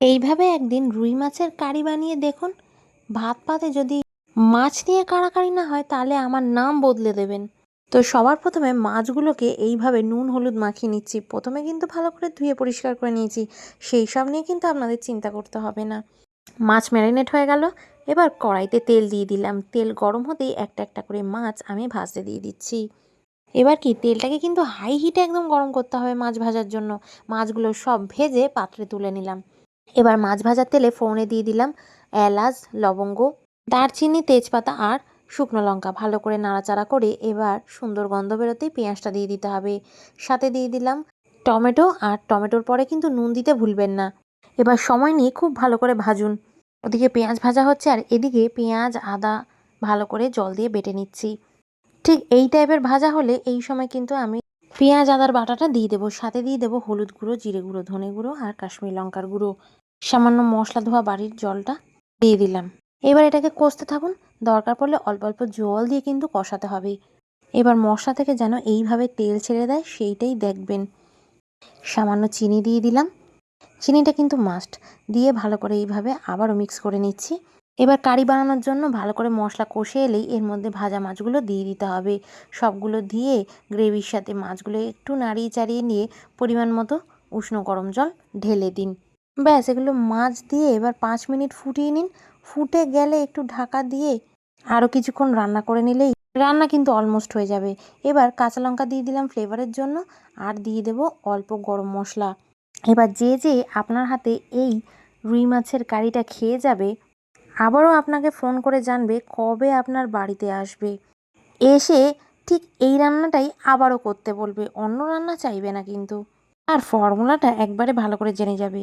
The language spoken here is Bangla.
এইভাবে একদিন রুই মাছের কারি বানিয়ে দেখুন। ভাত পাতে যদি মাছ নিয়ে কাড়াকাড়ি না হয় তাহলে আমার নাম বদলে দেবেন। তো সবার প্রথমে মাছগুলোকে এইভাবে নুন হলুদ মাখিয়ে নিচ্ছি। প্রথমে কিন্তু ভালো করে ধুয়ে পরিষ্কার করে নিয়েছি, সেই সব নিয়ে কিন্তু আপনাদের চিন্তা করতে হবে না। মাছ ম্যারিনেট হয়ে গেল। এবার কড়াইতে তেল দিয়ে দিলাম। তেল গরম হতেই একটা একটা করে মাছ আমি ভাজতে দিয়ে দিচ্ছি। এবার কি তেলটাকে কিন্তু হাই হিটে একদম গরম করতে হবে মাছ ভাজার জন্য। মাছগুলো সব ভেজে পাত্রে তুলে নিলাম। এবার মাছ ভাজার তেলে ফোড়নে দিয়ে দিলাম এলাচ, লবঙ্গ, দারচিনি, তেজপাতা আর শুকনো লঙ্কা। ভালো করে নাড়াচাড়া করে এবার সুন্দর গন্ধ বেরোতেই পেঁয়াজটা দিয়ে দিতে হবে। সাথে দিয়ে দিলাম টমেটো, আর টমেটোর পরে কিন্তু নুন দিতে ভুলবেন না। এবার সময় নিয়ে খুব ভালো করে ভাজুন। ওদিকে পেঁয়াজ ভাজা হচ্ছে আর এদিকে পেঁয়াজ আদা ভালো করে জল দিয়ে বেটে নিচ্ছি। ঠিক এই টাইপের ভাজা হলে এই সময় কিন্তু আমি পেঁয়াজ আদার বাটাটা দিয়ে দেবো। সাথে দিয়ে দেবো হলুদ গুঁড়ো, জিরে গুঁড়ো, ধনে গুঁড়ো আর কাশ্মীরি লঙ্কার গুঁড়ো। সামান্য মশলা ধোয়া বাড়ির জলটা দিয়ে দিলাম। এবার এটাকে কষতে থাকুন। দরকার পড়লে অল্প অল্প জল দিয়ে কিন্তু কষাতে হবে। এবার মশলা থেকে যেন এইভাবে তেল ছেড়ে দেয় সেইটাই দেখবেন। সামান্য চিনি দিয়ে দিলাম। চিনিটা কিন্তু মাস্ট। দিয়ে ভালো করে এইভাবে আবারও মিক্স করে নিচ্ছি। এবার কারি বানানোর জন্য ভালো করে মশলা কষে এলেই এর মধ্যে ভাজা মাছগুলো দিয়ে দিতে হবে। সবগুলো দিয়ে গ্রেভির সাথে মাছগুলো একটু নাড়িয়ে চাড়িয়ে নিয়ে পরিমাণ মতো উষ্ণ গরম জল ঢেলে দিন। ব্যাস, এগুলো মাছ দিয়ে এবার 5 মিনিট ফুটিয়ে নিন। ফুটে গেলে একটু ঢাকা দিয়ে আরও কিছুক্ষণ রান্না করে নিলেই রান্না কিন্তু অলমোস্ট হয়ে যাবে। এবার কাঁচা লঙ্কা দিয়ে দিলাম ফ্লেভারের জন্য, আর দিয়ে দেবো অল্প গরম মশলা। এবার যে যে আপনার হাতে এই রুই মাছের কারিটা খেয়ে যাবে, আবারও আপনাকে ফোন করে জানবে কবে আপনার বাড়িতে আসবে। এসে ঠিক এই রান্নাটাই আবারও করতে বলবে, অন্য রান্না চাইবে না কিন্তু। আর ফর্মুলাটা একবারে ভালো করে জেনে যাবে।